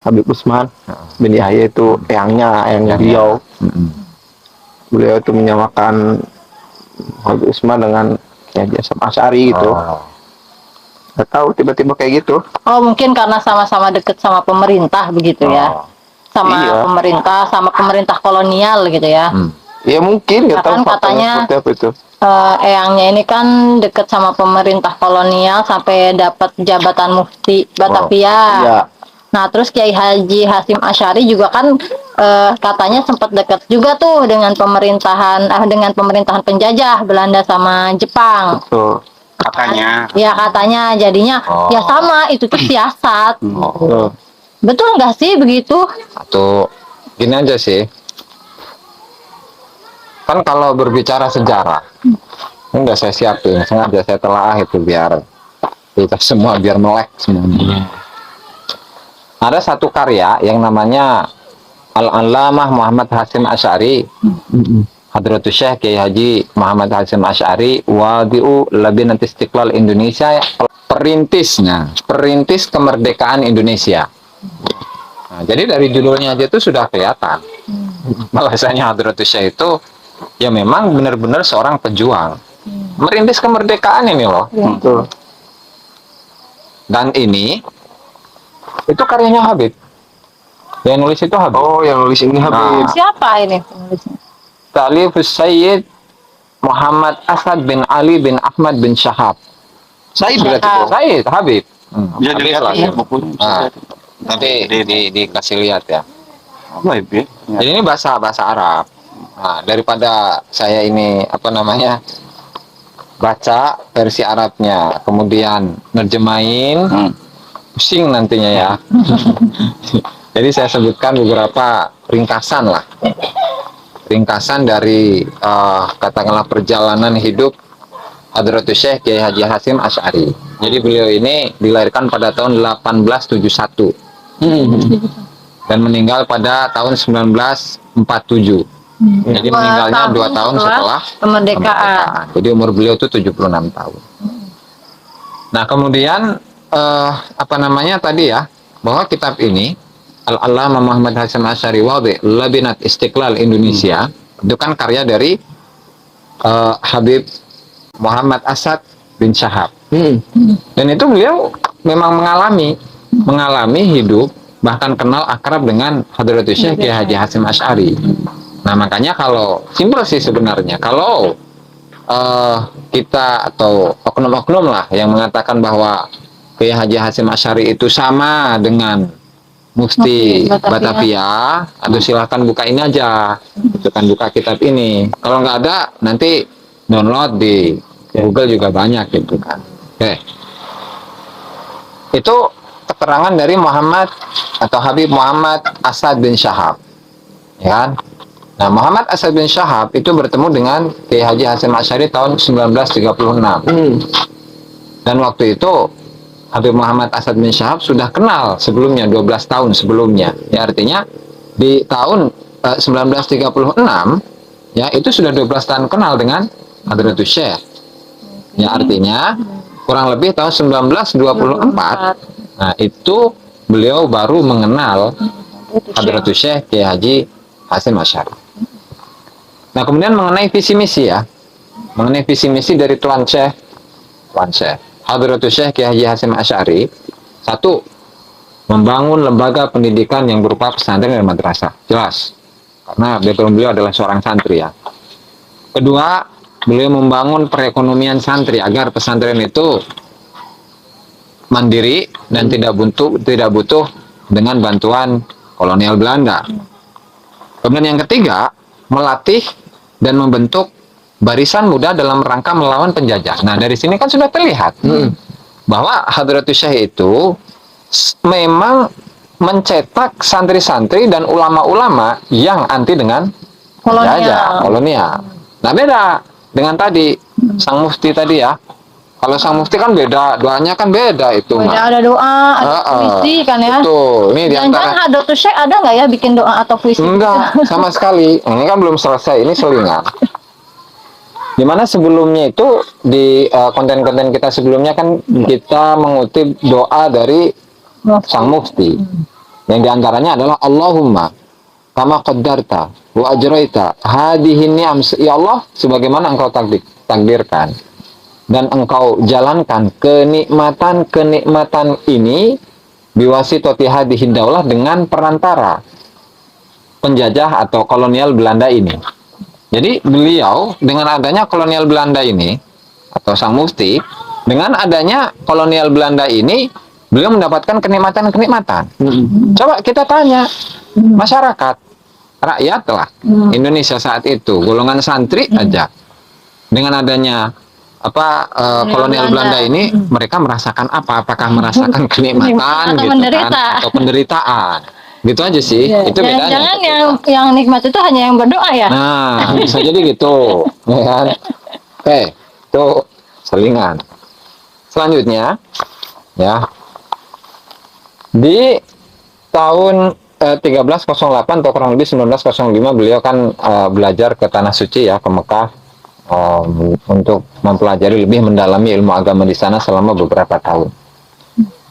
Habib Usman bin Yahya itu eyangnya beliau. Beliau itu menyamakan Habib Usman dengan Kiai Haji Hasyim Asy'ari gitu. Nggak tahu tiba-tiba kayak gitu. Oh, mungkin karena sama-sama deket sama pemerintah begitu ya. Sama Iya. pemerintah kolonial gitu ya. Ya mungkin nggak tahu Bahkan faktanya katanya seperti apa itu. eyangnya ini kan deket sama pemerintah kolonial sampai dapat jabatan mufti Batavia. Iya. Nah, terus Kiai Haji Hasyim Asy'ari juga kan katanya sempat dekat juga tuh dengan pemerintahan penjajah Belanda sama Jepang. Betul. Katanya. Ya katanya jadinya ya sama itu tuh siasat. Betul nggak sih begitu? Atau gini aja sih, kan kalau berbicara sejarah, ini udah saya siapin, sengaja saya telaah itu biar kita semua biar melek semuanya. Ada satu karya yang namanya Al-Allamah Muhammad Hasyim Asy'ari, Hadratus Syekh Kiai Haji Muhammad Hasyim Asy'ari, Wadi'u Labinat Istiqlal Indonesia, perintis kemerdekaan Indonesia. Nah, jadi dari judulnya aja itu sudah kelihatan bahwasanya Hadratus Syekh itu ya memang benar-benar seorang pejuang, merintis kemerdekaan ini loh. Betul. Dan ini itu karyanya Habib. Yang nulis itu Habib. Oh, yang nulis ini Habib. Siapa ini penulisnya? Ta'lifus Sayyid Muhammad Asad bin Ali bin Ahmad bin Syahab. Said berarti itu. Sayyid Habib. Bisa Habib dilihat lah. ya bukunya. Nah, nanti dikasih lihat ya. Apa ya? Jadi ini bahasa Arab. Nah, daripada saya ini baca versi Arabnya, kemudian nerjemahin, pusing nantinya ya. Jadi saya sebutkan beberapa ringkasan lah. Ringkasan dari katakanlah perjalanan hidup Hadratus Syekh Kiai Haji Hasyim Asy'ari. Jadi beliau ini dilahirkan pada tahun 1871 dan meninggal pada tahun 1947. Jadi meninggalnya 2 tahun setelah kemerdekaan. Jadi umur beliau itu 76 tahun. Nah, kemudian tadi ya, bahwa kitab ini Al-Allamah Muhammad Hasyim Asy'ari Wadi' Labinat Istiqlal Indonesia, itu kan karya dari Habib Muhammad Asad bin Syahab. Dan itu beliau memang mengalami hidup, bahkan kenal akrab dengan Hadratus Syekh Kiai Haji Hasyim Asy'ari. Nah, makanya kalau simpel sih sebenarnya, kalau kita atau oknum-oknum lah yang mengatakan bahwa Kiai Haji Hasyim Asy'ari itu sama dengan Mufti Batavia, atau silahkan buka ini aja, itu kan buka kitab ini. Kalau nggak ada, nanti download di Google juga banyak gitu kan. Oke. Itu keterangan dari Muhammad atau Habib Muhammad Asad bin Syahab, ya kan? Nah, Muhammad Asad bin Syahab itu bertemu dengan Kiai Haji Hasyim Asy'ari tahun 1936. Dan waktu itu Habib Muhammad Asad bin Syahab sudah kenal sebelumnya, 12 tahun sebelumnya. Ya, artinya di tahun 1936 ya itu sudah 12 tahun kenal dengan Hadratus Syekh. Ya, artinya kurang lebih tahun 1924 nah itu beliau baru mengenal Hadratus Syekh Kiai Haji Hasyim Asy'ari. Nah, kemudian mengenai visi misi ya. Mengenai visi misi dari Tuan Syekh Hadratus Syekh Kiai Haji Hasyim Asy'ari, satu, membangun lembaga pendidikan yang berupa pesantren dan madrasah. Jelas. Karena beliau adalah seorang santri ya. Kedua, beliau membangun perekonomian santri agar pesantren itu mandiri dan tidak butuh dengan bantuan kolonial Belanda. Kemudian yang ketiga, melatih dan membentuk barisan muda dalam rangka melawan penjajah. Nah, dari sini kan sudah terlihat bahwa Hadratus Syekh itu memang mencetak santri-santri dan ulama-ulama yang anti dengan penjajah, kolonial. Nah, beda dengan tadi sang mufti tadi ya. Kalau sang mufti kan beda, doanya kan beda itu. Beda, ada doa, ada puisi kan ya. Betul. Ini Jangan-jangan Hadratus Syekh ada nggak ya bikin doa atau puisi? Enggak, sama sekali. Ini kan belum selesai, ini selingan. Dimana sebelumnya itu di konten-konten kita sebelumnya kan kita mengutip doa dari sang mufti. Yang diantaranya adalah Allahumma kama qaddarta wa ajraita hadhihi ni'am, ya Allah sebagaimana engkau takdirkan dan engkau jalankan kenikmatan ini biwasitati hadhihi daulah dengan perantara penjajah atau kolonial Belanda ini. Jadi beliau dengan adanya kolonial Belanda ini atau sang mufti, dengan adanya kolonial Belanda ini beliau mendapatkan kenikmatan-kenikmatan. Coba kita tanya masyarakat, rakyat lah Indonesia saat itu, golongan santri aja, dengan adanya kolonial Belanda ini, mereka merasakan apa? Apakah merasakan kenikmatan Atau gitu menderita. kan, atau penderitaan? Gitu aja sih. Itu bedanya. Jangan yang nikmat itu hanya yang berdoa ya. Nah, bisa jadi gitu, ya kan? Oke, itu selingan. Selanjutnya, ya, di tahun 1308 atau kurang lebih 1905 beliau kan belajar ke Tanah Suci ya, ke Mekah, untuk mempelajari lebih mendalami ilmu agama di sana selama beberapa tahun.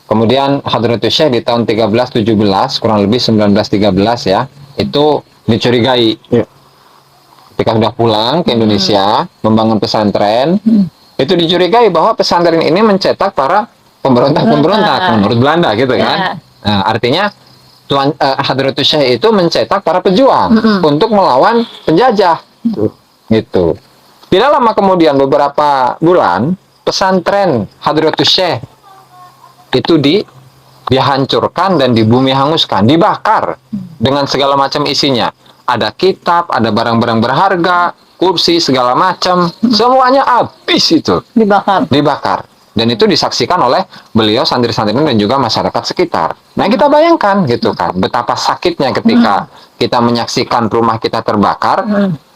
Kemudian Hadratus Syekh di tahun 1317 kurang lebih 1913 ya, itu dicurigai. Ketika sudah pulang ke Indonesia membangun pesantren, itu dicurigai bahwa pesantren ini mencetak para pemberontak menurut Belanda gitu kan. Nah, artinya Hadratus Syekh itu mencetak para pejuang untuk melawan penjajah. Gitu. Tidak lama kemudian, beberapa bulan, pesantren Hadratus Syekh itu dihancurkan dan dibumi hanguskan, dibakar dengan segala macam isinya. Ada kitab, ada barang-barang berharga, kursi segala macam, semuanya habis itu. Dibakar. Dan itu disaksikan oleh beliau, santri-santrinya dan juga masyarakat sekitar. Nah, kita bayangkan gitu kan, betapa sakitnya ketika kita menyaksikan rumah kita terbakar,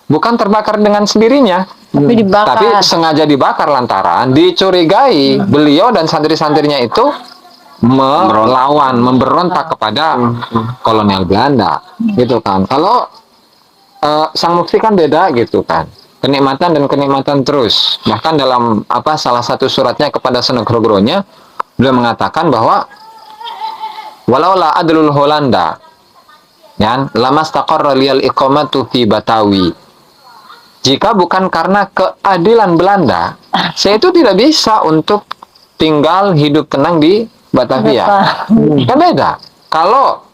bukan terbakar dengan sendirinya, tapi sengaja dibakar lantaran dicurigai beliau dan santri-santrinya itu melawan, memberontak kepada kolonial Belanda, gitu kan. Kalau sang mufti kan beda gitu kan, kenikmatan dan kenikmatan terus. Bahkan dalam salah satu suratnya kepada Senegrogronya, beliau mengatakan bahwa walaula adlul Holanda, ya, lamastaqarra liyal iqamatu fi Batawi. Jika bukan karena keadilan Belanda, saya itu tidak bisa untuk tinggal hidup tenang di Batavia. Kan beda. Kalau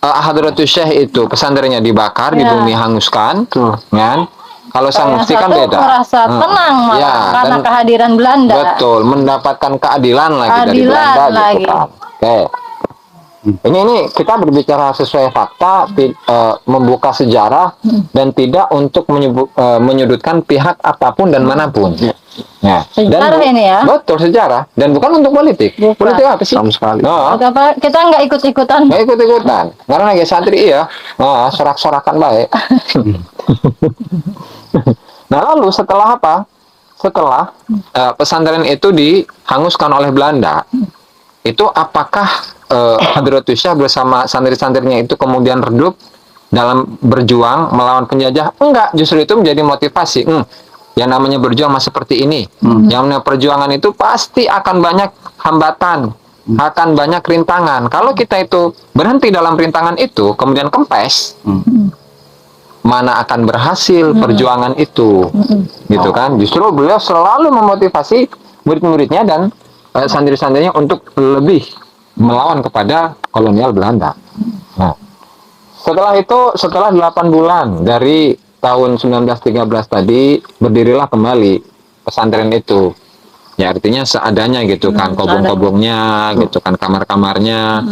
Hadratus Syekh itu pesantrennya dibakar, dibumi hanguskan, kan? Kalau sang mufti kan beda. Merasa tenang karena kehadiran Belanda. Betul, mendapatkan keadilan lagi dari Belanda gitu kan. Oke. Ini kita berbicara sesuai fakta, membuka sejarah dan tidak untuk menyudutkan pihak apapun dan manapun. Ya. Sejarah ini ya. Betul, sejarah, dan bukan untuk politik. Bukan. Politik apa sih? Sama sekali. Kita nggak ikut-ikutan. Nggak ikut-ikutan. Karena lagi santri sorak-sorakan baik. Nah, lalu setelah apa? Setelah pesantren itu dihanguskan oleh Belanda, itu apakah Hadratus Syekh bersama santri-santrinya itu kemudian redup dalam berjuang melawan penjajah? Enggak, justru itu menjadi motivasi. Yang namanya berjuang mah seperti ini. Yang namanya perjuangan itu pasti akan banyak hambatan, akan banyak rintangan. Kalau kita itu berhenti dalam rintangan itu, kemudian kempes, mana akan berhasil perjuangan itu, gitu kan? Justru beliau selalu memotivasi murid-muridnya dan santri-santrinya untuk lebih melawan kepada kolonial Belanda. Nah, setelah itu, setelah 8 bulan dari tahun 1913 tadi, berdirilah kembali pesantren itu. Ya, artinya seadanya gitu kan, kobong-kobongnya gitu kan, kamar-kamarnya,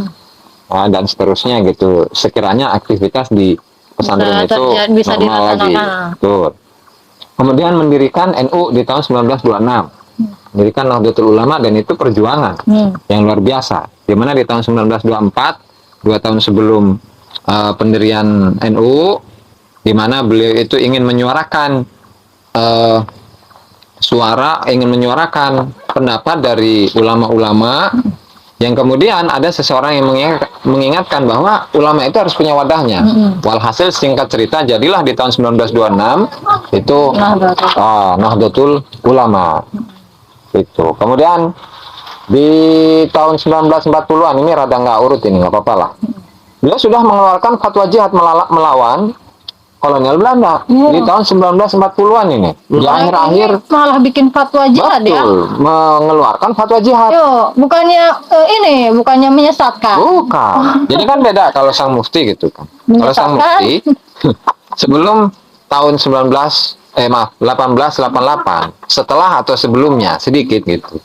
dan seterusnya gitu. Sekiranya aktivitas di pesantren itu bisa normal lagi. Tuh. Kemudian mendirikan NU di tahun 1926. Mendirikan Nahdlatul Ulama, dan itu perjuangan yang luar biasa. Di mana di tahun 1924, 2 tahun sebelum pendirian NU, di mana beliau itu ingin menyuarakan menyuarakan pendapat dari ulama-ulama, yang kemudian ada seseorang yang mengingatkan bahwa ulama itu harus punya wadahnya. Walhasil singkat cerita, jadilah di tahun 1926 itu Nahdlatul Ulama. Itu. Kemudian di tahun 1940-an, ini rada nggak urut ini, nggak apa-apa lah. Beliau sudah mengeluarkan fatwa jihad melawan kolonial Belanda di tahun 1940-an ini. Di akhir-akhir malah bikin fatwa jihad ya. betul mengeluarkan fatwa jihad. Yo, bukannya menyesatkan. Bukan. Jadi kan beda kalau sang mufti gitu kan. Kalau sang Menyesatkan. mufti sebelum tahun 1888, setelah atau sebelumnya sedikit gitu.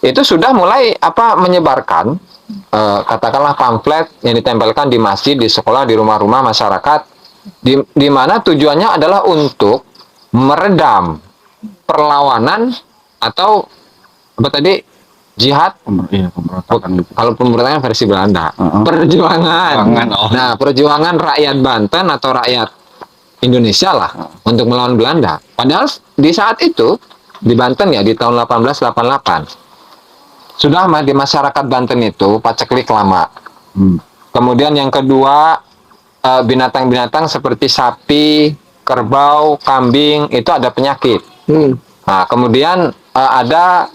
Itu sudah mulai menyebarkan katakanlah pamflet yang ditempelkan di masjid, di sekolah, di rumah-rumah masyarakat, di mana tujuannya adalah untuk meredam perlawanan atau apa tadi, jihad. Iya, pemberontakan gitu. Kalau pemberontakan versi Belanda, perjuangan. Nah, perjuangan rakyat Banten atau rakyat Indonesia lah untuk melawan Belanda. Padahal di saat itu di Banten ya, di tahun 1888 sudah di masyarakat Banten itu paceklik lama. Kemudian yang kedua, binatang-binatang seperti sapi, kerbau, kambing itu ada penyakit. Nah, kemudian ada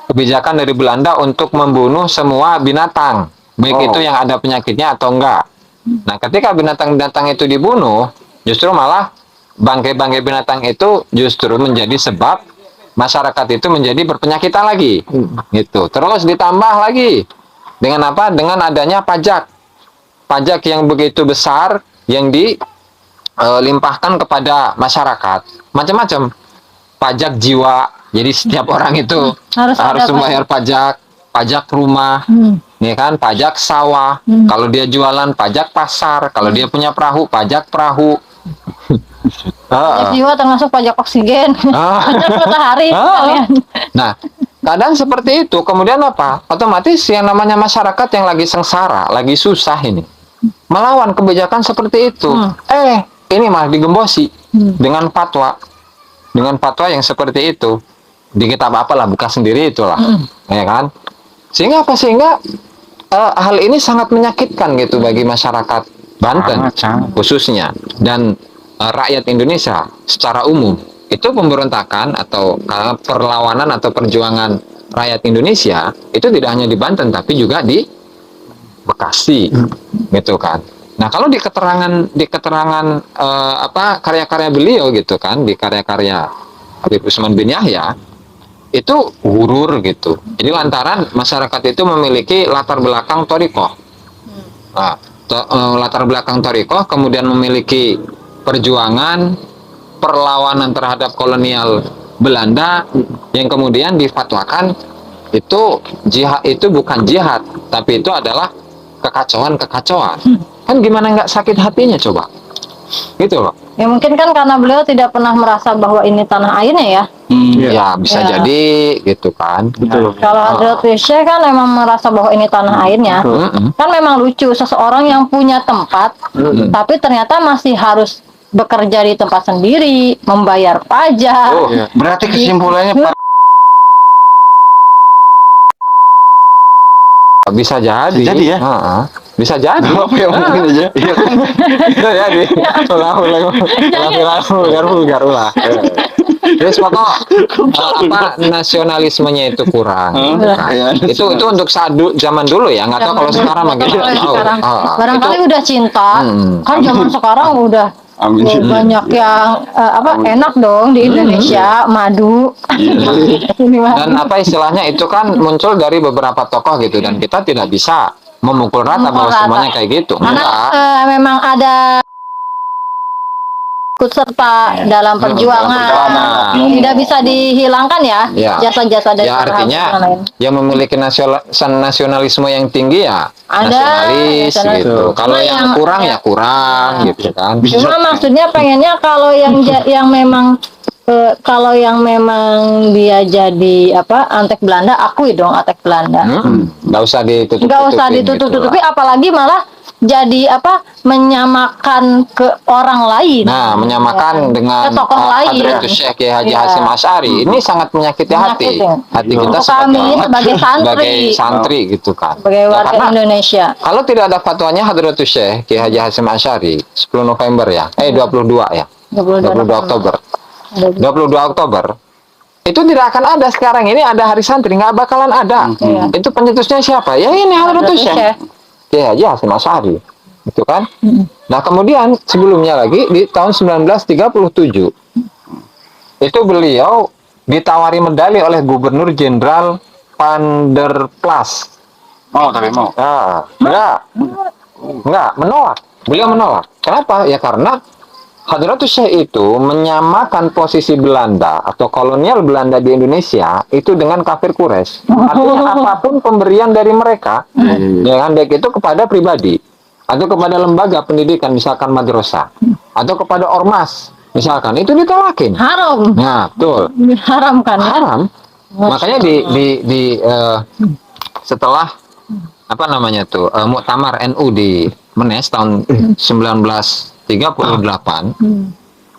kebijakan dari Belanda untuk membunuh semua binatang, baik itu yang ada penyakitnya atau enggak. Nah, ketika binatang-binatang itu dibunuh, justru malah bangkai-bangkai binatang itu justru menjadi sebab masyarakat itu menjadi berpenyakitan lagi. Gitu. Terus ditambah lagi dengan apa? Dengan adanya pajak. Pajak yang begitu besar yang dilimpahkan kepada masyarakat. Macam-macam. Pajak jiwa. Jadi setiap orang itu harus membayar pajak. Pajak rumah. Ya kan? Pajak sawah. Kalau dia jualan, pajak pasar. Kalau dia punya perahu, pajak perahu. Pajak jiwa termasuk pajak oksigen. Pajak matahari. Nah, kadang seperti itu. Kemudian apa? Otomatis yang namanya masyarakat yang lagi sengsara, lagi susah ini, melawan kebijakan seperti itu. Ini malah digembosi dengan fatwa. Dengan fatwa yang seperti itu. Di kitab apalah, buka sendiri itulah. Ya kan? Sehingga apa? Sehingga hal ini sangat menyakitkan gitu bagi masyarakat Banten khususnya, dan rakyat Indonesia secara umum. Itu pemberontakan atau perlawanan atau perjuangan rakyat Indonesia itu tidak hanya di Banten tapi juga di Bekasi, gitu kan. Nah, kalau di keterangan karya-karya beliau gitu kan, di karya-karya Habib Usman bin Yahya itu gurur gitu. Jadi lantaran masyarakat itu memiliki latar belakang thariqah. Nah, latar belakang thariqah, kemudian memiliki perjuangan perlawanan terhadap kolonial Belanda yang kemudian difatwakan itu jihad, itu bukan jihad tapi itu adalah kekacauan. Kan gimana nggak sakit hatinya coba, gitu loh. Ya mungkin kan karena beliau tidak pernah merasa bahwa ini tanah airnya ya. Ya bisa jadi gitu kan. Kalau Hadratul Syekh kan memang merasa bahwa ini tanah airnya. Kan memang lucu, seseorang yang punya tempat tapi ternyata masih harus bekerja di tempat sendiri, membayar pajak. Berarti kesimpulannya Bisa jadi. Jadi ya? Bisa jadi. Apa yang mungkin aja? Iya kan? Bisa jadi. Vulgar ulah. Terus pokok nasionalismenya itu kurang. Itu untuk saat zaman dulu ya, nggak tahu kalau sekarang makin tahu. Barangkali udah cinta, kan zaman sekarang udah banyak yang enak dong di Indonesia, madu. Dan apa istilahnya itu kan muncul dari beberapa tokoh gitu, dan kita tidak bisa memukul rata bahwa semuanya kayak gitu. Karena memang ada ikut serta dalam perjuangan, tidak bisa dihilangkan ya jasa-jasa dari artinya yang memiliki nasionalisme yang tinggi ya nasionalis gitu. Kalau yang kurang ya kurang gitu kan. Cuma maksudnya pengennya kalau yang memang dia jadi antek Belanda, akui dong antek Belanda. Nggak usah ditutup-tutupi, apalagi malah jadi menyamakan ke orang lain. Nah, menyamakan dengan tokoh lain. Hadratus Syekh Haji Hasyim Asy'ari. Ini sangat menyakiti hati kita sebagai santri gitu kan. Sebagai warga Indonesia. Kalau tidak ada fatwanya Hadratus Syekh Haji Hasyim Asy'ari 10 November ya. 22 ya. 22 Oktober. 22 Oktober itu tidak akan ada sekarang ini, ada hari santri nggak bakalan ada. Iya. Itu pencetusnya siapa? Ya ini Hadratus Syekh Kiai Haji Hasyim Asy'ari, itu kan. Nah kemudian sebelumnya lagi di tahun 1937 itu beliau ditawari medali oleh Gubernur Jenderal Van der Plas. Oh, tapi mau. Nah, enggak, menolak. Beliau menolak. Kenapa? Ya karena Hadratus Syekh itu menyamakan posisi Belanda atau kolonial Belanda di Indonesia itu dengan kafir Quraisy. Artinya apapun pemberian dari mereka, ya kan, baik itu kepada pribadi atau kepada lembaga pendidikan misalkan madrasah atau kepada ormas misalkan, itu ditolakin. Haram. Nah, betul. Haram kan? Ya? Haram. Makanya setelah apa namanya tuh Muktamar NU di Menes tahun 1938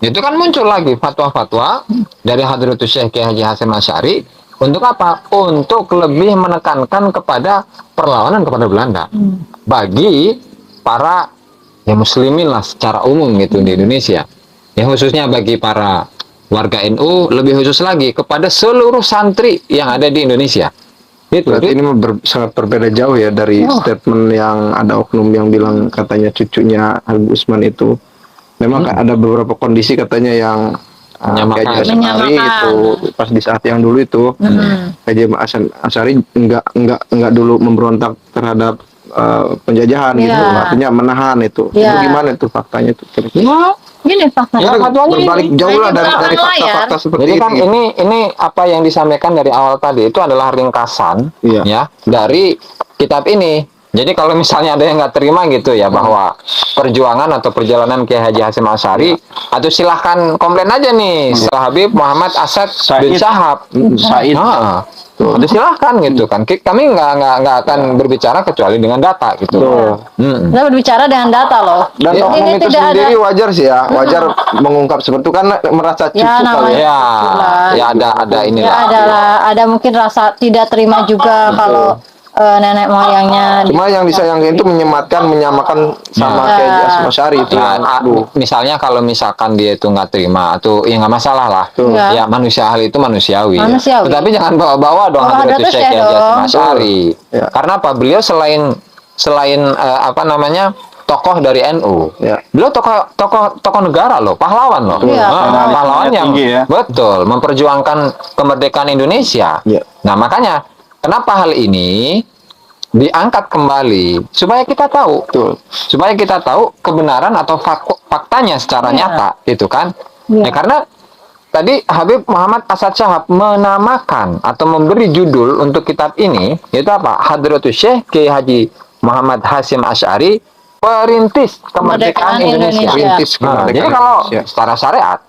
itu kan muncul lagi fatwa-fatwa dari Hadratus Syekh Kiai Haji Hasyim Asy'ari untuk apa? Untuk lebih menekankan kepada perlawanan kepada Belanda bagi para ya muslimin lah secara umum gitu di Indonesia. Ya khususnya bagi para warga NU, lebih khusus lagi kepada seluruh santri yang ada di Indonesia. Gitu. Berarti ini sangat berbeda jauh ya dari statement yang ada oknum yang bilang katanya cucunya Habib Usman itu. Memang ada beberapa kondisi katanya yang Menyamakan. Kiai Hasyim Asy'ari itu pas di saat yang dulu itu Kiai Hasyim Asy'ari enggak dulu memberontak terhadap penjajahan gitu, artinya menahan itu. Itu gimana itu faktanya itu? Ya, Gini faktanya. ya fatwanya Berbalik ini. jauh lah Ini dari bukan fakta-fakta seperti Jadi kan ini. ini apa yang disampaikan dari awal tadi itu adalah ringkasan Iya. ya dari kitab ini. Jadi kalau misalnya ada yang nggak terima gitu ya bahwa perjuangan atau perjalanan Kiai Haji Hasyim Asy'ari, atau silahkan komplain aja nih setelah Habib Muhammad Asad bin Syahab. Said. Nah, itu silahkan gitu kan. Kami nggak akan berbicara kecuali dengan data gitu. Kita berbicara dengan data loh. Dan Jadi oknum ini itu tidak sendiri ada. wajar sih ya, wajar mengungkap seperti itu karena merasa cukup Ya, kali namanya. ya. Ya ada Ya inilah. ada mungkin rasa tidak terima juga kalau nenek moyangnya. Cuma yang disayangkan itu menyamakan sama Ya. Kiai Hasyim Asy'ari itu. Ya, Aduh. misalnya kalau misalkan dia itu nggak terima atau ya nggak masalah lah. Ya. Ya manusia hal itu manusiawi. Manusiawi. Tetapi jangan bawa-bawa dong Bawa Hadratus Hadratus Syekh Syekh Kiai Haji Hasyim dong. Asy'ari. Ya. Karena apa? Beliau selain apa namanya tokoh dari NU. Ya. Beliau tokoh negara loh, pahlawan loh. Iya. Pahlawan yang Tinggi ya. betul memperjuangkan kemerdekaan Indonesia. Ya. Nah makanya kenapa hal ini diangkat kembali supaya kita tahu, supaya kita tahu kebenaran atau faktanya secara nyata, gitu kan? Iya. Ya karena tadi Habib Muhammad Asad Syahab menamakan atau memberi judul untuk kitab ini, yaitu apa? Hadratus Syekh Kiai Haji Muhammad Hasyim Asy'ari, perintis kemerdekaan Indonesia. Perintis Nah, jadi kemerdekaan kalau Indonesia. secara syariat,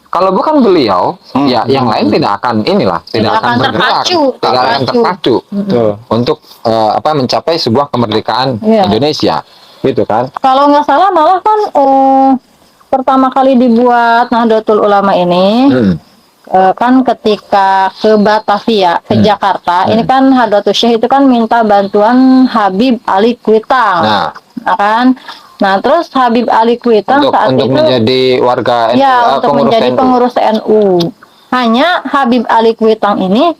kalau bukan beliau, ya yang lain tidak akan tidak akan bergerak, tidak akan terpacu untuk apa mencapai sebuah kemerdekaan Iya. Indonesia, gitu kan? Kalau nggak salah malah kan pertama kali dibuat Nahdlatul Ulama ini kan ketika ke Batavia, ke Jakarta, ini kan Hadratus Syekh itu kan minta bantuan Habib Ali Kuitang, Nah, kan? Nah, terus Habib Ali Kuitang saat untuk itu menjadi warga NU, ya untuk pengurus menjadi NU. pengurus NU. Hanya Habib Ali Kuitang ini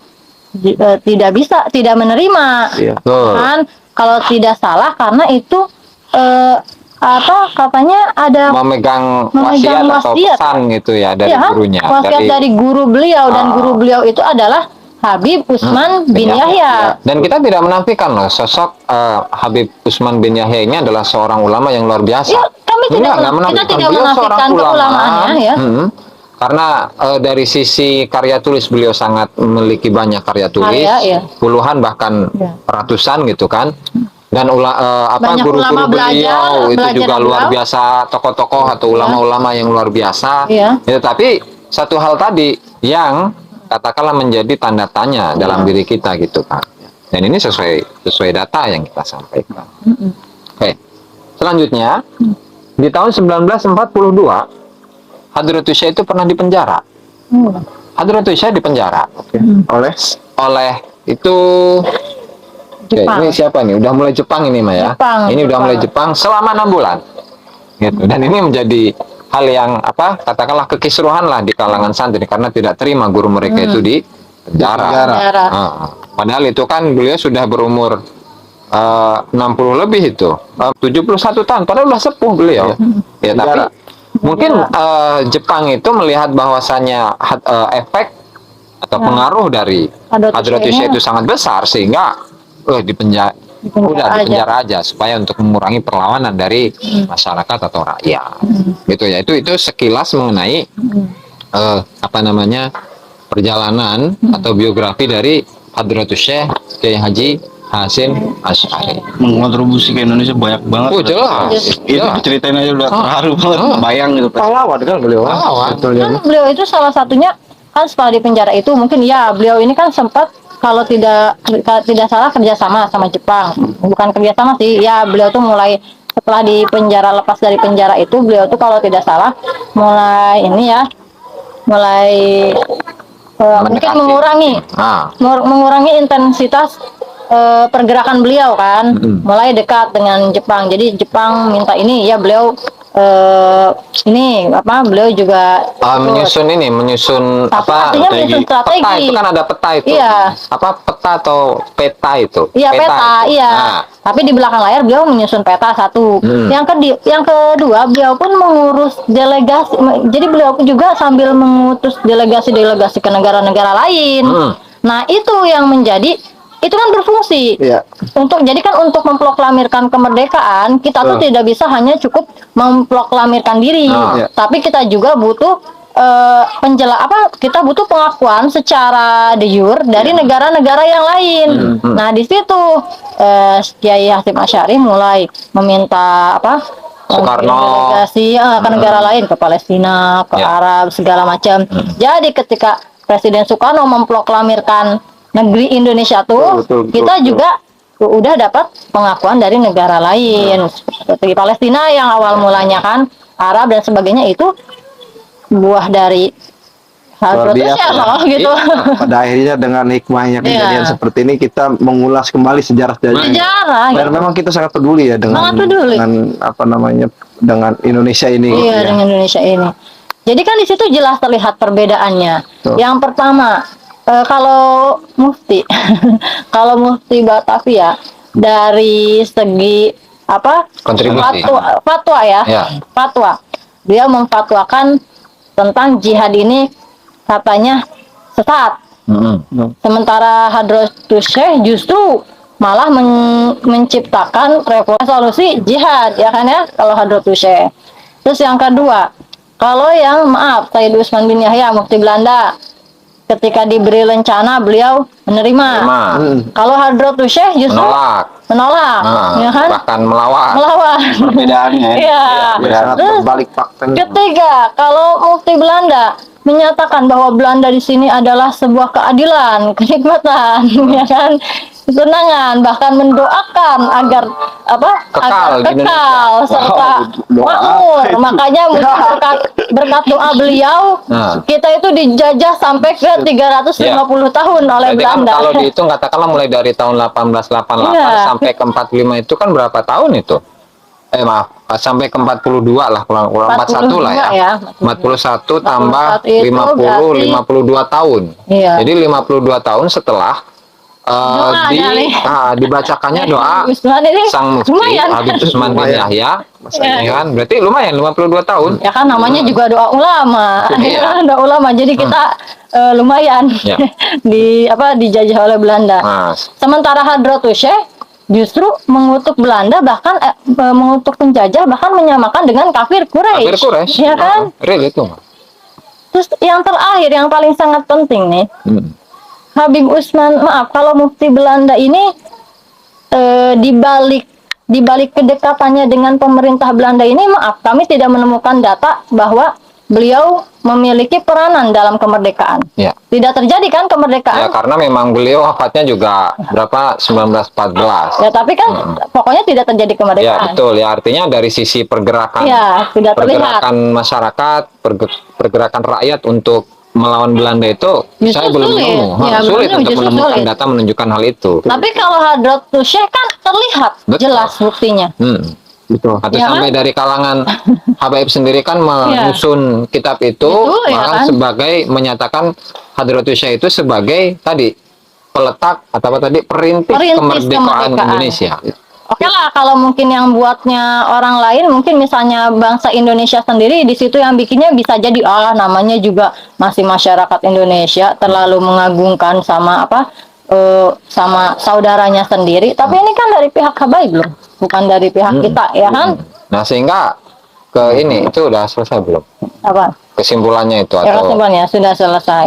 tidak menerima, Iya. Betul. kan? Kalau tidak salah karena itu apa katanya ada memegang Memegang wasiat atau wasiat. pesan gitu ya dari ya, gurunya, wasiat dari guru beliau dan Ah. guru beliau itu adalah Habib Usman bin Yahya. Dan kita tidak menafikan loh sosok Habib Usman bin Yahya ini adalah seorang ulama yang luar biasa. Ya, kami tidak Enggak kita tidak Beliau seorang menafikan ulama. keulamaannya ya. Karena dari sisi karya tulis beliau sangat memiliki banyak karya tulis, Karya, ya. puluhan bahkan Ya. ratusan gitu kan. Dan Banyak guru-guru ulama beliau itu belajar juga dari luar beliau. biasa, tokoh-tokoh atau ulama-ulama yang luar biasa. Iya. Ya, tapi satu hal tadi yang katakanlah menjadi tanda tanya dalam diri kita gitu kan. Dan ini sesuai data yang kita sampaikan. Oke. Selanjutnya di tahun 1942 Hadratus Syekh itu pernah dipenjara. Hadratus Syekh dipenjara oleh itu Oke, Jepang. ini siapa nih? Udah mulai Jepang ini Maya. Jepang, Ini udah Jepang. mulai Jepang selama 6 bulan. Gitu. Dan ini menjadi hal yang katakanlah kekisruhan lah di kalangan santri karena tidak terima guru mereka itu di penjara. Penjara. Padahal itu kan beliau sudah berumur 60 lebih itu, 71 tahun, padahal udah sepuh beliau. Ya, tapi mungkin Jepang itu melihat bahwasannya efek atau pengaruh dari Hadratus Syekh itu sangat besar sehingga di penjara aja supaya untuk mengurangi perlawanan dari masyarakat atau rakyat. Gitu ya. Itu sekilas mengenai perjalanan atau biografi dari Hadratus Syekh Kiai Haji Hasyim Asy'ari. Mengontribusi ke Indonesia banyak banget. Jelas. Itu diceritain aja udah terharu banget, bayang gitu. Pahlawan kan beliau. Kan beliau itu salah satunya kan setelah di penjara itu mungkin ya beliau ini kan sempat kalau tidak salah kerjasama sama Jepang, bukan kerjasama sih ya, beliau tuh mulai setelah di penjara, lepas dari penjara itu beliau tuh kalau tidak salah mulai mungkin mengurangi intensitas pergerakan beliau kan, mulai dekat dengan Jepang. Jadi Jepang minta ini ya beliau beliau juga menyusun strategi. Peta itu kan ada peta itu. Iya. Peta atau peta itu? Iya, peta, itu. iya. Nah. Tapi di belakang layar beliau menyusun peta satu. Yang kedua beliau pun mengurus delegasi. Jadi beliau pun juga sambil mengutus delegasi-delegasi ke negara-negara lain. Nah, itu yang menjadi itu kan berfungsi untuk memproklamirkan kemerdekaan. Kita tuh tidak bisa hanya cukup memproklamirkan diri, tapi kita juga butuh kita butuh pengakuan secara de jure dari negara-negara yang lain. Nah, di situ Kiai Hasyim Asy'ari mulai meminta Soekarno delegasi ke negara lain, ke Palestina, ke Arab, segala macam. Jadi ketika Presiden Soekarno memproklamirkan negeri Indonesia kita juga udah dapat pengakuan dari negara lain seperti Palestina yang awal mulanya kan Arab dan sebagainya, itu buah dari Hadratus Syekh gitu. Pada akhirnya dengan hikmahnya kejadian seperti ini kita mengulas kembali sejarah. Dan memang kita sangat peduli ya dengan Indonesia ini. Iya, dengan Indonesia ini. Jadi kan di situ jelas terlihat perbedaannya. Yang pertama, kalau Mufti Batavia dari segi kontribusi fatwa fatwa, dia memfatwakan tentang jihad ini katanya sesat. Sementara Hadratus Syekh justru malah menciptakan revolusi jihad, ya kan ya, kalau Hadratus Syekh. Terus yang kedua, kalau yang Sayyid Utsman bin Yahya Mufti Belanda, ketika diberi lencana beliau menerima. Kalau Hadratus Syekh justru menolak, ya kan? Bahkan melawan. Perbedaannya. Iya. Terus ketiga, kalau Mufti Belanda menyatakan bahwa Belanda di sini adalah sebuah keadilan, kenikmatan, ya kan? Kesenangan, bahkan mendoakan agar kekal serta makmur. Makanya berkat doa beliau kita itu dijajah sampai ke 350 tahun oleh Berarti Belanda. Kalau dihitung katakanlah mulai dari tahun 1888 sampai ke 45 itu kan berapa tahun itu? Sampai ke 42 lah, kurang 41 lah ya. 41 tambah 52 tahun. Iya. Jadi 52 tahun setelah dibacakannya doa Sang Mufti Habib Utsman bin Yahya, kan? Berarti lumayan 52 tahun. Ya kan namanya juga doa ulama. Doa ulama. Jadi kita lumayan dijajah oleh Belanda. Sementara Hadratus Syekh justru mengutuk Belanda, bahkan mengutuk penjajah, bahkan menyamakan dengan kafir Quraisy. Ya kan? Real itu. Terus yang terakhir yang paling sangat penting nih. Habib Utsman, kalau Mufti Belanda ini di balik kedekatannya dengan pemerintah Belanda ini, kami tidak menemukan data bahwa beliau memiliki peranan dalam kemerdekaan. Tidak terjadi kan kemerdekaan? Ya, karena memang beliau wafatnya juga 1914. Ya, tapi kan pokoknya tidak terjadi kemerdekaan. Ya, betul. Ya, artinya dari sisi pergerakan pergerakan masyarakat, pergerakan rakyat untuk melawan Belanda itu saya belum nemu. Sulit untuk menemukan data menunjukkan hal itu. Tapi kalau Hadratus Syekh kan terlihat jelas buktinya. Betul. Atau Ya sampai kan? dari kalangan Habaib sendiri kan menyusun kitab itu, Ya bahkan kan? sebagai menyatakan Hadratus Syekh itu sebagai tadi peletak atau apa tadi perintis kemerdekaan Indonesia. Oke lah, kalau mungkin yang buatnya orang lain, mungkin misalnya bangsa Indonesia sendiri, di situ yang bikinnya bisa jadi namanya juga masih masyarakat Indonesia, terlalu mengagungkan sama sama saudaranya sendiri. Tapi ini kan dari pihak Habaib loh, bukan dari pihak kita, ya kan? Nah, sehingga ke ini itu udah selesai belum? Apa? Kesimpulannya itu Ya, atau kesimpulannya sudah selesai.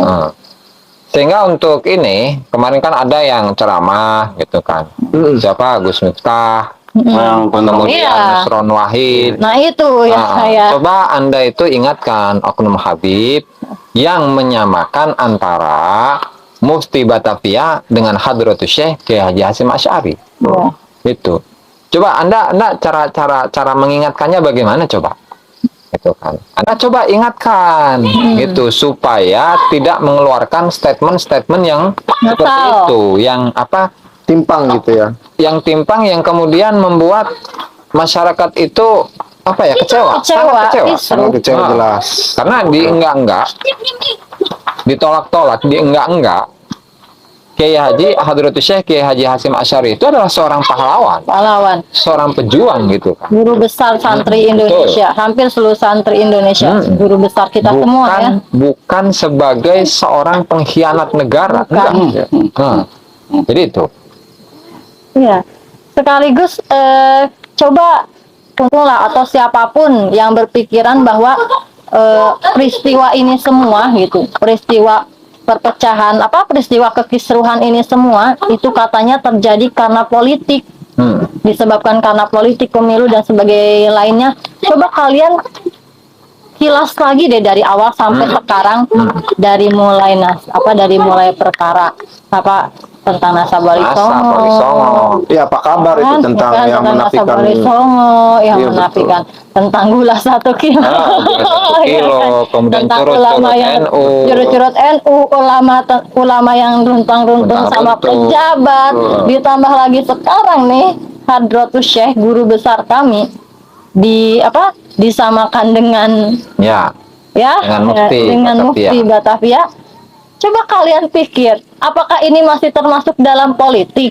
Sehingga untuk ini kemarin kan ada yang ceramah gitu kan. Siapa? Gus Miftah, kemudian Iya. Nusron Wahid. Nah itu yang saya Coba Anda itu ingatkan oknum Habib yang menyamakan antara Mufti Batavia dengan Hadratus Syekh Kiai Haji Hasyim Asy'ari. Itu. Coba Anda cara mengingatkannya bagaimana coba? Gitu kan. Anda coba ingatkan gitu supaya tidak mengeluarkan statement-statement yang seperti itu, yang Timpang gitu ya. yang timpang yang kemudian membuat masyarakat itu kecewa. Sangat kecewa jelas. Karena di enggak ditolak-tolak, di enggak Kiai Haji Hadratus Syekh Kiai Haji Hasyim Asy'ari itu adalah seorang pahlawan, seorang pejuang gitu kan. Guru besar santri Indonesia, hampir seluruh santri Indonesia, guru besar kita semua ya. Bukan sebagai seorang pengkhianat negara. Jadi itu. Iya. Sekaligus coba untunglah atau siapapun yang berpikiran bahwa peristiwa ini semua gitu, peristiwa perpecahan peristiwa kekisruhan ini semua itu katanya terjadi karena politik, disebabkan karena politik, pemilu dan sebagainya lainnya. Coba kalian kilas lagi deh dari awal sampai sekarang, dari mulai perkara tentang Nasabari Songo. Iya, apa kabar itu tentang yang menafikan Nasabari Songo, yang menafikan tentang gula 1 kilo. Kemudian tentang ulama yang curut-curut NU, ulama yang runtang-runtung sama pejabat, ditambah lagi sekarang nih Hadratus Syekh guru besar kami disamakan dengan dengan Mufti Batavia. Coba kalian pikir, apakah ini masih termasuk dalam politik?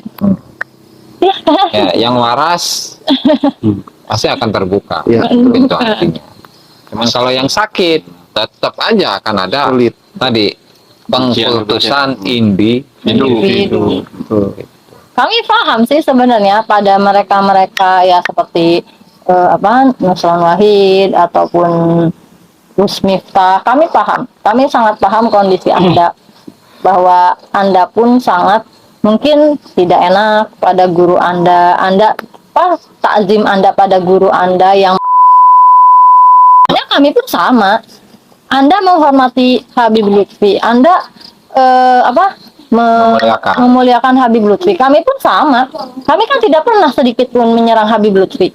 Yang waras pasti akan terbuka pintu hatinya. Cuman kalau yang sakit tetap aja akan ada tadi pengkultusan individu. Kami paham sih sebenarnya pada mereka-mereka ya seperti Nusron Wahid ataupun Gus Miftah, kami sangat paham kondisi Anda, bahwa Anda pun sangat mungkin tidak enak pada guru Anda takzim Anda pada guru Anda yang kami pun sama. Anda menghormati Habib Lutfi, Anda memuliakan Habib Lutfi, kami pun sama. Kami kan tidak pernah sedikit pun menyerang Habib Lutfi.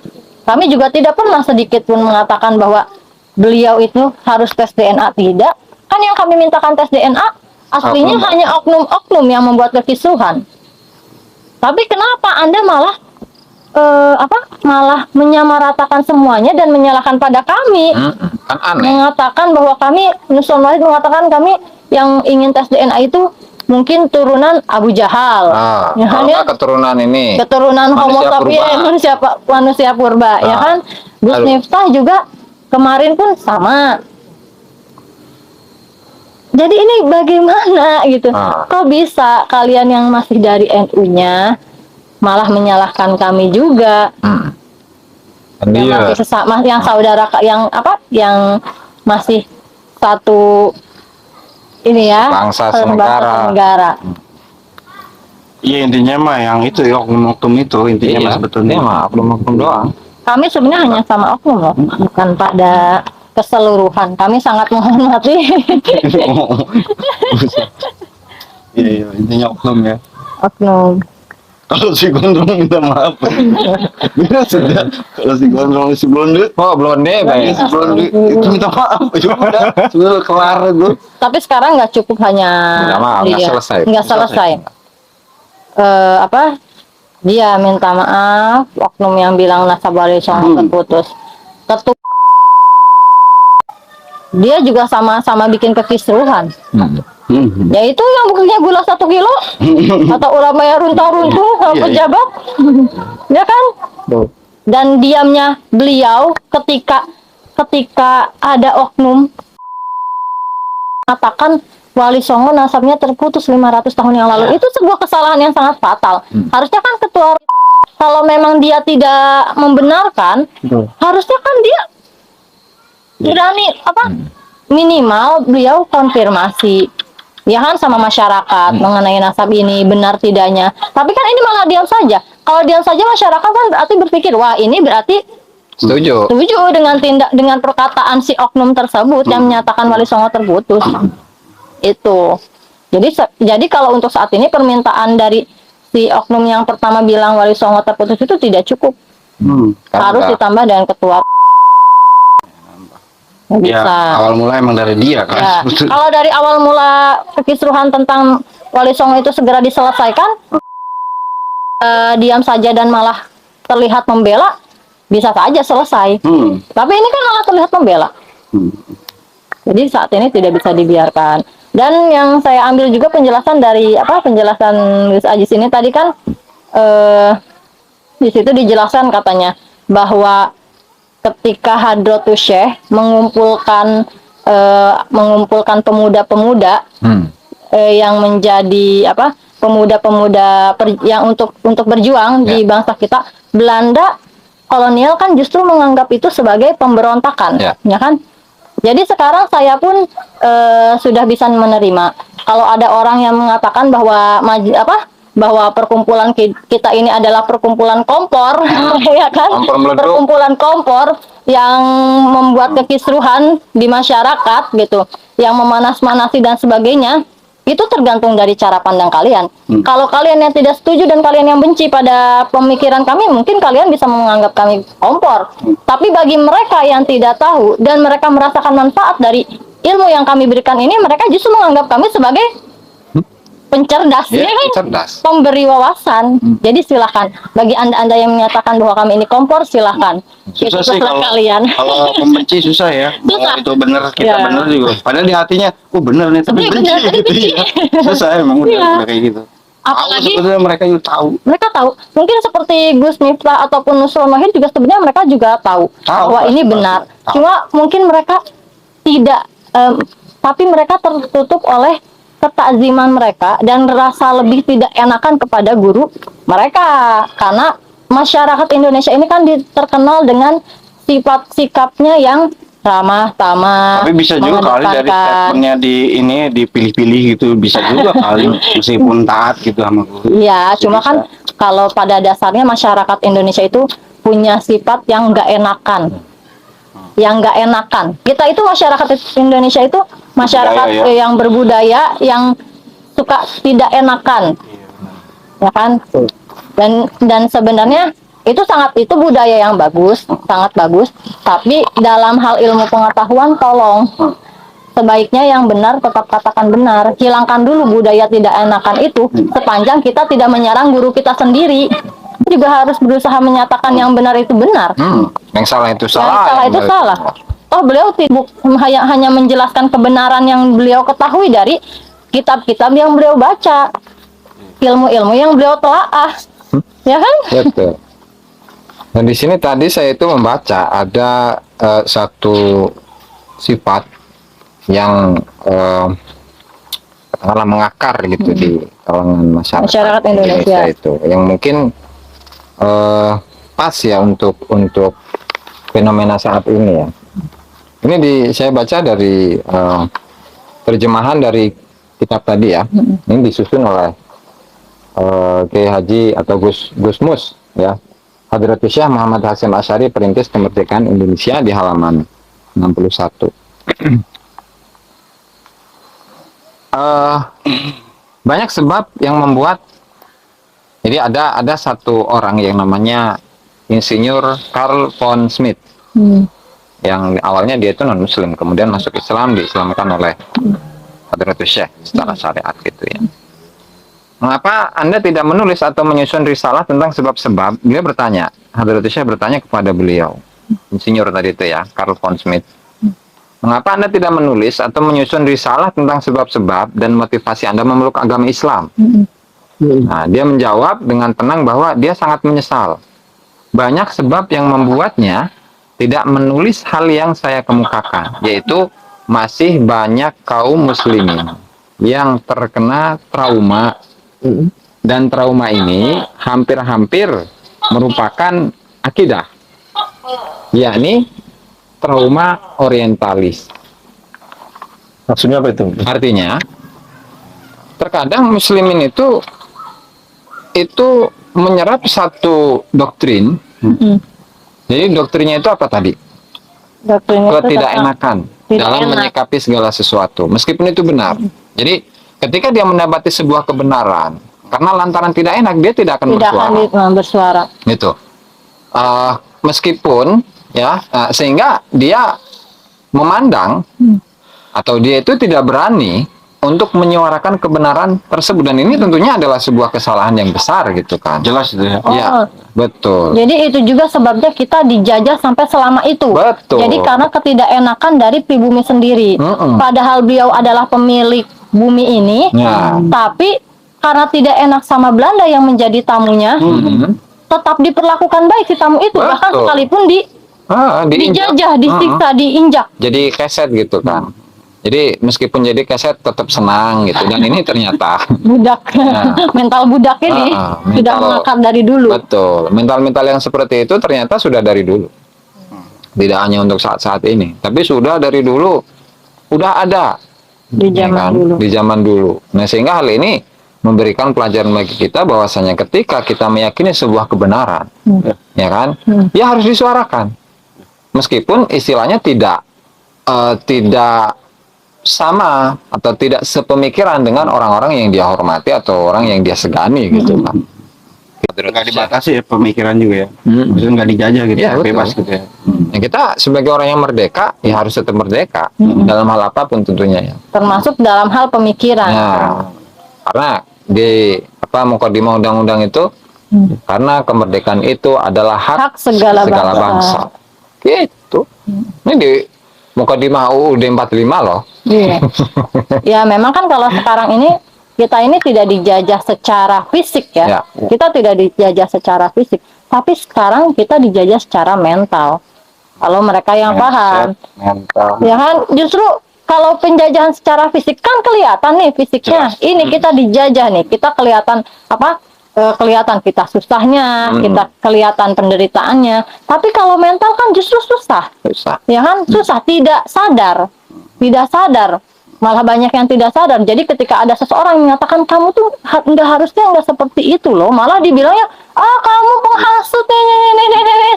Kami juga tidak pernah sedikit pun mengatakan bahwa beliau itu harus tes DNA, tidak. Kan yang kami mintakan tes DNA aslinya hanya oknum-oknum yang membuat kekisruhan. Tapi kenapa Anda malah malah menyamaratakan semuanya dan menyalahkan pada kami? Kan aneh. Mengatakan bahwa kami, Nusron Wahid mengatakan kami yang ingin tes DNA itu mungkin turunan Abu Jahal. Keturunan ini. Keturunan Homo sapiens, manusia purba, ya kan? Gus Miftah juga kemarin pun sama. Jadi ini bagaimana gitu? Kok bisa kalian yang masih dari NU-nya malah menyalahkan kami juga? Yang masih sesama, yang saudara, yang masih satu ini ya, bangsa senegara. Iya, intinya mah yang itu ya, oknum-oknum itu intinya sebetulnya mah oknum-oknum doang. Kami sebenarnya hanya sama oknum loh, bukan pada keseluruhan. Kami sangat menghormati. Iya, intinya oknum ya. Oknum. Kalau si Gondrong minta maaf. Beda sudah. Kalau si Gondrong si Blonde. Blonde baik. Si Blonde itu minta maaf. Sudah kelar itu. Tapi sekarang nggak cukup hanya nggak selesai. Nggak selesai. Dia minta maaf, oknum yang bilang nasabah wali songo terputus. Dia juga sama-sama bikin kekisruhan. Ya itu yang buktinya gula 1 kilo atau ulama yang runtuh-runtuh sama pejabat. Ya kan? Dan diamnya beliau ketika ada oknum mengatakan Wali Songo nasabnya terputus 500 tahun yang lalu. Itu sebuah kesalahan yang sangat fatal. Harusnya kan ketua, kalau memang dia tidak membenarkan, harusnya kan dia berani minimal beliau konfirmasi ya kan sama masyarakat mengenai nasab ini benar tidaknya. Tapi kan ini malah diam saja. Kalau diam saja masyarakat kan berarti berpikir wah ini berarti setuju dengan perkataan si oknum tersebut yang menyatakan Wali Songo terputus. Itu. Jadi kalau untuk saat ini permintaan dari si oknum yang pertama bilang Wali Songo terputus itu tidak cukup. Harus ditambah dengan ketua. Ya, awal mula emang dari dia kan. Ya, kalau dari awal mula kekisruhan tentang Wali Songo itu segera diselesaikan, diam saja dan malah terlihat membela, bisa saja selesai. Tapi ini kan malah terlihat membela. Jadi saat ini tidak bisa dibiarkan. Dan yang saya ambil juga penjelasan dari penjelasan Gus Ajis ini tadi kan di situ dijelaskan katanya bahwa ketika Hadratus Syekh mengumpulkan pemuda-pemuda yang menjadi pemuda-pemuda yang untuk berjuang di bangsa kita, Belanda kolonial kan justru menganggap itu sebagai pemberontakan, ya kan? Jadi sekarang saya pun sudah bisa menerima kalau ada orang yang mengatakan bahwa bahwa perkumpulan kita ini adalah perkumpulan kompor, ya kan? Perkumpulan kompor yang membuat kekisruhan di masyarakat gitu, yang memanas-manasi dan sebagainya. Itu tergantung dari cara pandang kalian. Kalau kalian yang tidak setuju dan kalian yang benci pada pemikiran kami, mungkin kalian bisa menganggap kami kompor. Tapi bagi mereka yang tidak tahu dan mereka merasakan manfaat dari ilmu yang kami berikan ini, mereka justru menganggap kami sebagai pencerdas, pemberi wawasan. Jadi silahkan bagi anda yang menyatakan bahwa kami ini kompor, silahkan. Susah sih kalian. Kalau pembenci susah ya. Susah. Itu benar kita benar juga. Padahal di hatinya, benar nih tapi benci gitu ya. Susah emang udah kayak gitu. Apalagi sebenarnya mereka juga tahu. Mereka tahu. Mungkin seperti Gus Miftah ataupun Nusron Wahid juga sebenarnya mereka juga tahu bahwa ini benar. Cuma mungkin mereka tidak, tapi mereka tertutup oleh ketakziman mereka dan rasa lebih tidak enakan kepada guru mereka, karena masyarakat Indonesia ini kan terkenal dengan sifat sikapnya yang ramah tamah. Tapi bisa juga kali dari statementnya dipilih-pilih gitu, bisa juga kali meskipun taat gitu sama guru. Iya, cuma kan kalau pada dasarnya masyarakat Indonesia itu punya sifat yang nggak enakan. Yang nggak enakan. Kita itu masyarakat Indonesia itu masyarakat yang berbudaya, yang suka tidak enakan, ya kan? Dan sebenarnya itu budaya yang bagus, sangat bagus. Tapi dalam hal ilmu pengetahuan, tolong sebaiknya yang benar tetap katakan benar. Hilangkan dulu budaya tidak enakan itu. Sepanjang kita tidak menyerang guru kita sendiri, juga harus berusaha menyatakan yang benar itu benar. Yang salah itu salah. Yang salah itu salah. Toh beliau hanya menjelaskan kebenaran yang beliau ketahui dari kitab-kitab yang beliau baca, ilmu-ilmu yang beliau telaah, ya kan? Betul. Dan di sini tadi saya itu membaca ada satu sifat yang katakanlah mengakar gitu di kalangan masyarakat Indonesia itu, yang mungkin pas ya untuk fenomena saat ini ya. Ini saya baca dari terjemahan dari kitab tadi ya. Ini disusun oleh Kiai Haji atau Gus Mus ya. Hadratus Syekh Muhammad Hasyim Asy'ari, Perintis Kemerdekaan Indonesia, di halaman 61. Banyak sebab yang membuat. Jadi ada satu orang yang namanya Insinyur Karl von Schmidt, yang awalnya dia itu non Muslim, kemudian masuk Islam, diislamkan oleh Hadratus Syekh secara syariat gitu ya. mengapa Anda tidak menulis atau menyusun risalah tentang sebab-sebab? Dia bertanya, Hadratus Syekh bertanya kepada beliau, insinyur tadi itu ya, Karl von Schmidt. Mengapa Anda tidak menulis atau menyusun risalah tentang sebab-sebab dan motivasi Anda memeluk agama Islam? Nah, dia menjawab dengan tenang bahwa dia sangat menyesal. Banyak sebab yang membuatnya tidak menulis hal yang saya kemukakan, yaitu masih banyak kaum muslimin yang terkena trauma, dan trauma ini hampir-hampir merupakan akidah, yakni trauma orientalis. Maksudnya apa itu? Artinya, terkadang muslimin itu menyerap satu doktrin. Jadi doktrinnya itu apa tadi? Doktrin itu Ketidakenakan tidak dalam enak. menyikapi segala sesuatu, meskipun itu benar. Jadi ketika dia mendapati sebuah kebenaran, karena lantaran tidak enak, dia tidak akan tidak bersuara. akan bersuara. Gitu. Meskipun ya, sehingga dia memandang atau dia itu tidak berani untuk menyuarakan kebenaran tersebut, dan ini tentunya adalah sebuah kesalahan yang besar gitu kan. Jelas itu ya. Ya, betul. Jadi itu juga sebabnya kita dijajah sampai selama itu. Betul. Jadi karena ketidakenakan dari pribumi sendiri. Padahal beliau adalah pemilik bumi ini, Ya. tapi karena tidak enak sama Belanda yang menjadi tamunya, tetap diperlakukan baik si tamu itu. Betul. Bahkan sekalipun Diinjak. dijajah, disiksa, diinjak. Jadi keset gitu kan. Jadi meskipun jadi keset tetap senang gitu, dan ini ternyata Budak, mental budak ini sudah mental- mengakar dari dulu. betul, mental-mental yang seperti itu ternyata sudah dari dulu, tidak hanya untuk saat-saat ini, tapi sudah dari dulu, udah ada Di ya zaman kan? dulu. Di zaman dulu. Nah, sehingga hal ini memberikan pelajaran bagi kita bahwasanya ketika kita meyakini sebuah kebenaran, ya kan, ya harus disuarakan, meskipun istilahnya tidak sama atau tidak sepemikiran dengan orang-orang yang dia hormati atau orang yang dia segani gitu kan. Nggak dibatasi ya pemikiran juga ya. Maksudnya nggak dijajah gitu, Iya, betul. bebas gitu ya. Nah, kita sebagai orang yang merdeka ya harus tetap merdeka dalam hal apapun tentunya ya. Termasuk dalam hal pemikiran. Nah, karena di mukadimah undang-undang itu, karena kemerdekaan itu adalah hak segala bangsa. Gitu. Ini di mukadimah UUD 45 loh. Iya. Ya memang kan kalau sekarang ini kita ini tidak dijajah secara fisik ya. Ya. Kita tidak dijajah secara fisik, tapi sekarang kita dijajah secara mental. Kalau mereka yang paham, Mental. ya kan, justru kalau penjajahan secara fisik kan kelihatan nih fisiknya. Jelas. Ini kita dijajah nih, kita kelihatan kelihatan kita susahnya, kita kelihatan penderitaannya. Tapi kalau mental kan justru susah. Susah. Ya kan, susah, tidak sadar, malah banyak yang tidak sadar. Jadi ketika ada seseorang yang mengatakan kamu tuh harusnya nggak seperti itu loh, malah dibilangnya kamu penghasut nih,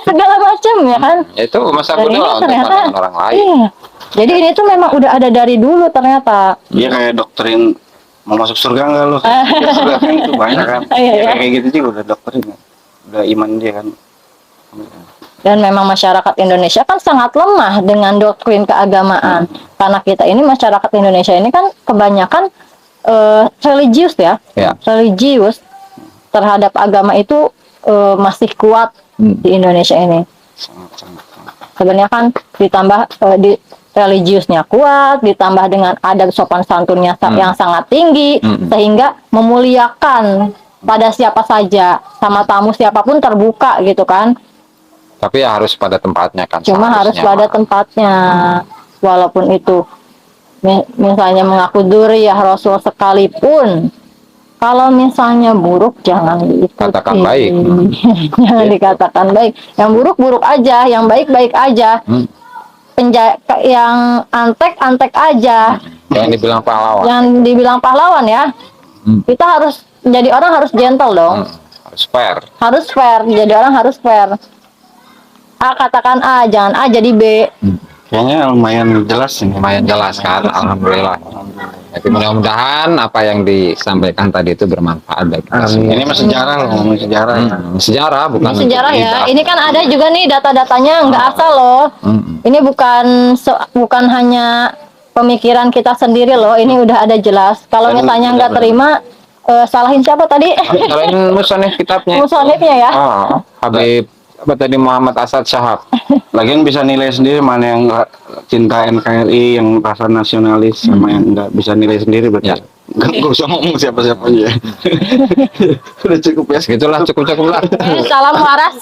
segala macam ya kan. Itu masa Dan bodoh ini untuk ternyata, pandangan orang lain. iya. Jadi ini tuh memang udah ada dari dulu ternyata. Iya kayak doktrin mau masuk surga nggak lo? Surga kan itu banyak kan. Iya, iya. Kayak gitu juga udah doktrin, udah iman dia kan. Dan memang masyarakat Indonesia kan sangat lemah dengan doktrin keagamaan. Karena kita ini masyarakat Indonesia ini kan kebanyakan religius ya. Ya. Religius terhadap agama itu masih kuat di Indonesia ini. Sangat. Sebenarnya kan ditambah di religiusnya kuat, ditambah dengan adab sopan santunnya yang sangat tinggi, sehingga memuliakan pada siapa saja, sama tamu siapapun terbuka gitu kan. Tapi ya harus pada tempatnya kan. Cuma harus seharusnya. pada tempatnya. Walaupun itu misalnya mengaku duriyah Rasul sekalipun, kalau misalnya buruk jangan diikuti. Katakan baik. Jangan dikatakan baik. Yang buruk-buruk aja, yang baik-baik aja. Yang antek-antek aja. Yang dibilang pahlawan. Yang dibilang pahlawan ya. Kita harus jadi orang harus gentle dong. Harus fair. Harus fair. Jadi orang harus fair. A katakan A, jangan A jadi B. Kayaknya lumayan jelas ini. Lumayan jelas kan, alhamdulillah. Jadi mudah-mudahan apa yang disampaikan tadi itu bermanfaat bagi kita semua. Ini mah sejarah loh, ngomong sejarah ya. Sejarah bukan Ini sejarah untuk ya. gibah. Ini kan ada juga nih data-datanya nggak asal loh. Ini bukan hanya pemikiran kita sendiri loh. Ini udah ada jelas. Kalau Dan misalnya nggak benar-benar. terima, salahin siapa tadi? Selain musonef kitabnya. Musonifnya ya. Habib apa tadi Muhammad Asad Syahab. Lagian bisa nilai sendiri mana yang cinta NKRI, yang rasa nasionalis, sama yang enggak bisa nilai sendiri berarti. Ya. Gak usah ngomong siapa-siapa aja. Udah cukup ya. Segitulah cukup-cukup lah. Salam waras.